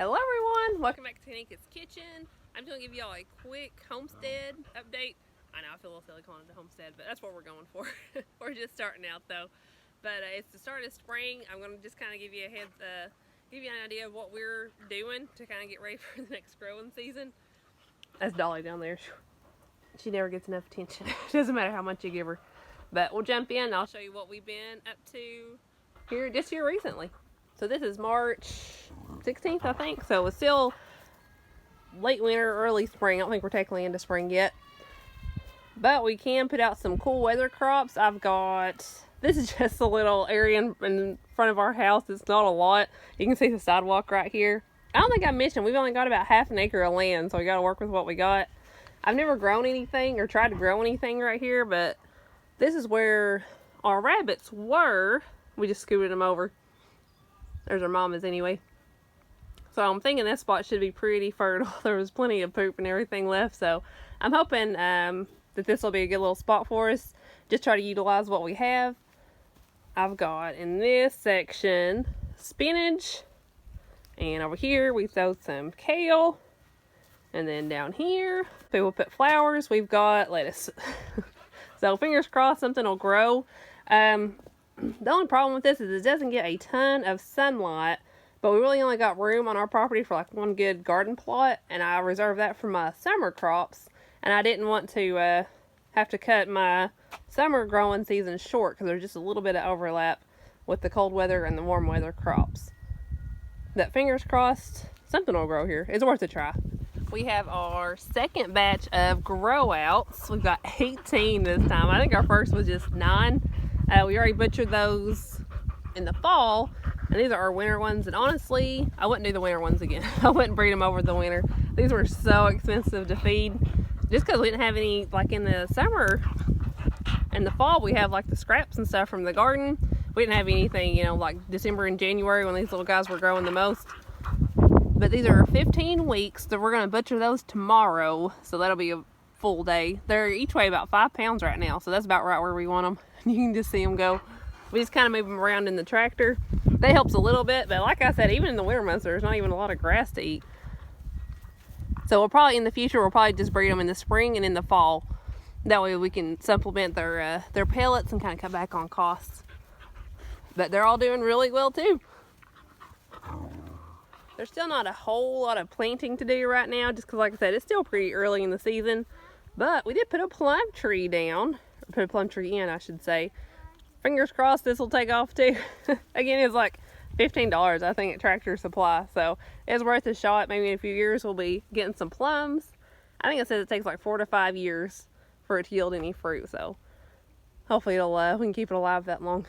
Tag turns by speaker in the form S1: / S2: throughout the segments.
S1: Hello everyone, welcome back to Tanika's Kitchen. I'm going to give y'all a quick Homestead update. I know I feel a little silly calling it a Homestead, but that's what we're going for. We're just starting out though. But it's the start of spring. I'm going to just kind of give you an idea of what we're doing to kind of get ready for the next growing season. That's Dolly down there. She never gets enough attention. It doesn't matter how much you give her. But we'll jump in and I'll show you what we've been up to here recently. So this is March 16th, I think. So it's still late winter, early spring. I don't think we're technically into spring yet. But we can put out some cool weather crops. This is just a little area in front of our house. It's not a lot. You can see the sidewalk right here. I don't think I mentioned, we've only got about half an acre of land, so we got to work with what we got. I've never grown anything or tried to grow anything right here, but this is where our rabbits were. We just scooted them over. There's our mamas anyway. So I'm thinking this spot should be pretty fertile. There was plenty of poop and everything left. So I'm hoping that this will be a good little spot for us. Just try to utilize what we have. I've got in this section spinach. And over here we throw some kale. And then down here people put flowers. We've got lettuce. So fingers crossed something will grow. The only problem with this is it doesn't get a ton of sunlight, but we really only got room on our property for like one good garden plot, and I reserved that for my summer crops, and I didn't want to have to cut my summer growing season short because there's just a little bit of overlap with the cold weather and the warm weather crops. But fingers crossed, something will grow here. It's worth a try. We have our second batch of grow outs. We've got 18 this time. I think our first was just 9. We already butchered those in the fall, and these are our winter ones, and honestly, I wouldn't do the winter ones again. I wouldn't breed them over the winter. These were so expensive to feed, just because we didn't have any, like in the summer and the fall, we have like the scraps and stuff from the garden. We didn't have anything, you know, like December and January when these little guys were growing the most. But these are 15 weeks, so we're going to butcher those tomorrow, so that'll be a full day. They're each weigh about 5 pounds right now, so that's about right where we want them. You can just see them go. We just kind of move them around in the tractor. That helps a little bit, but like I said, even in the winter months, there's not even a lot of grass to eat. So we'll probably, in the future, we'll probably just breed them in the spring and in the fall. That way we can supplement their pellets and kind of cut back on costs. But they're all doing really well too. There's still not a whole lot of planting to do right now, just because, like I said, it's still pretty early in the season. But we did put a plum tree down. Put a plum tree in, I should say. Fingers crossed this will take off too. Again, it's like $15, I think, at Tractor Supply. So it's worth a shot. Maybe in a few years we'll be getting some plums. I think it says it takes like 4 to 5 years for it to yield any fruit. So hopefully we can keep it alive that long.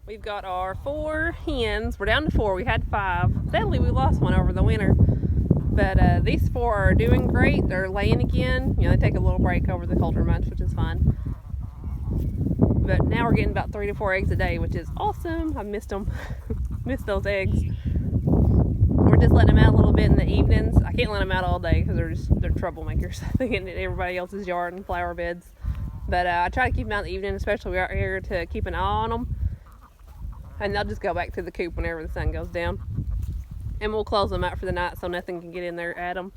S1: We've got our 4 hens. We're down to 4. We had 5. Sadly, we lost one over the winter. But these 4 are doing great. They're laying again. You know, they take a little break over the colder months, which is fine. But now we're getting about 3 to 4 eggs a day, which is awesome. I missed them. Missed those eggs. We're just letting them out a little bit in the evenings. I can't let them out all day because they're troublemakers. They get into everybody else's yard and flower beds. But I try to keep them out in the evening, especially we're out here to keep an eye on them. And they'll just go back to the coop whenever the sun goes down. And we'll close them out for the night so nothing can get in there at them.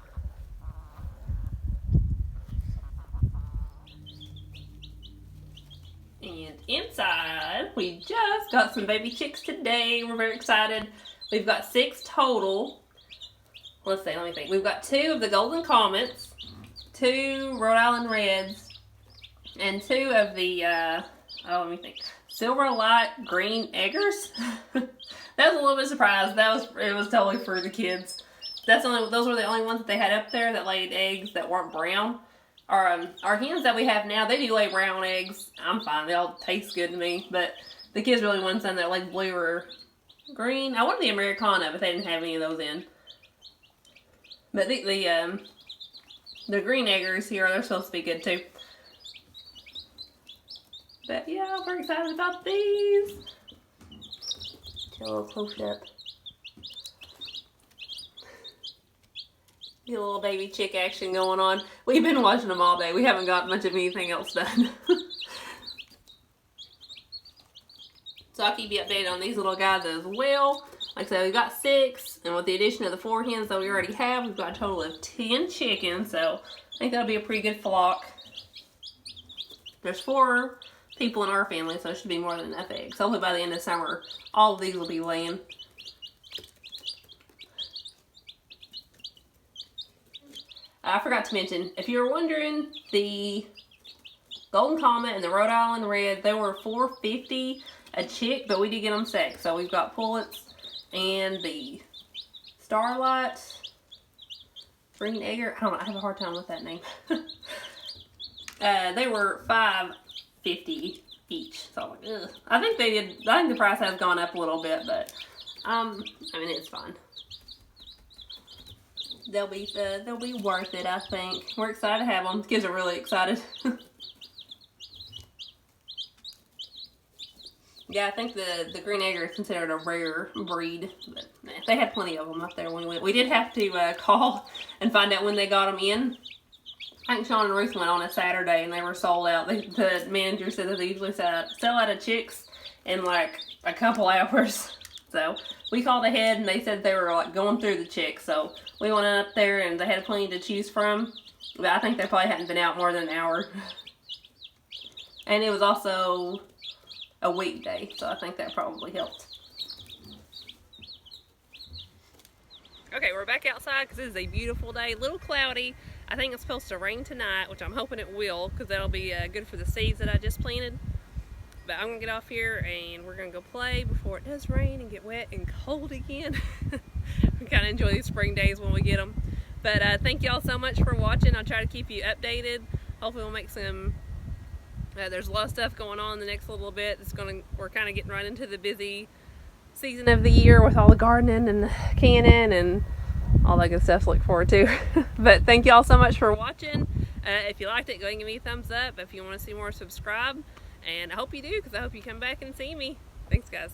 S1: And inside, we just got some baby chicks today. We're very excited. We've got 6 total. Let's see, let me think. We've got 2 of the Golden Comets, 2 Rhode Island Reds, and 2 of the, let me think, Silver Light Green Eggers. That was a little bit surprised. It was totally for the kids. Those were the only ones that they had up there that laid eggs that weren't brown. Our hens that we have now, they do lay brown eggs. I'm fine. They all taste good to me. But the kids really wanted some that laid blue or green. I wanted the Americana, but they didn't have any of those in. But the green eggers here, they're supposed to be good too. But yeah, we're excited about these. Get a little close up. Get a little baby chick action going on. We've been watching them all day. We haven't got much of anything else done. So I'll keep you updated on these little guys as well. Like I said, we've got 6, and with the addition of the 4 hens that we already have, we've got a total of 10 chickens, so I think that'll be a pretty good flock. There's 4 people in our family, so it should be more than enough eggs. Hopefully by the end of summer, all of these will be laying. I forgot to mention, if you were wondering, the Golden Comet and the Rhode Island Red, they were $4.50 a chick, but we did get them sexed. So we've got pullets and the Starlight, Green Egger. I don't know, I have a hard time with that name. They were $5.50 each. So ugh. I think the price has gone up a little bit, but I mean, it's fine. They'll be worth it, I think. We're excited to have them. Kids are really excited. Yeah, I think the Green Egger is considered a rare breed, but they had plenty of them up there when we went. We did have to call and find out when they got them in. I think Sean and Ruth went on a Saturday and they were sold out. The manager said that they usually sell out of chicks in like a couple hours. So we called ahead and they said they were like going through the chicks. So we went up there and they had plenty to choose from. But I think they probably hadn't been out more than an hour. And it was also a weekday, so I think that probably helped. Okay, we're back outside because it is a beautiful day. A little cloudy. I think it's supposed to rain tonight, which I'm hoping it will, because that'll be good for the seeds that I just planted. But I'm going to get off here and we're going to go play before it does rain and get wet and cold again. We kind of enjoy these spring days when we get them. But thank y'all so much for watching. I'll try to keep you updated. Hopefully we'll make some... there's a lot of stuff going on in the next little bit. We're kind of getting right into the busy season of the year with all the gardening and the canning and all that good stuff to look forward to. But thank y'all so much for watching. If you liked it, go ahead and give me a thumbs up. If you want to see more, subscribe. And I hope you do, because I hope you come back and see me. Thanks, guys.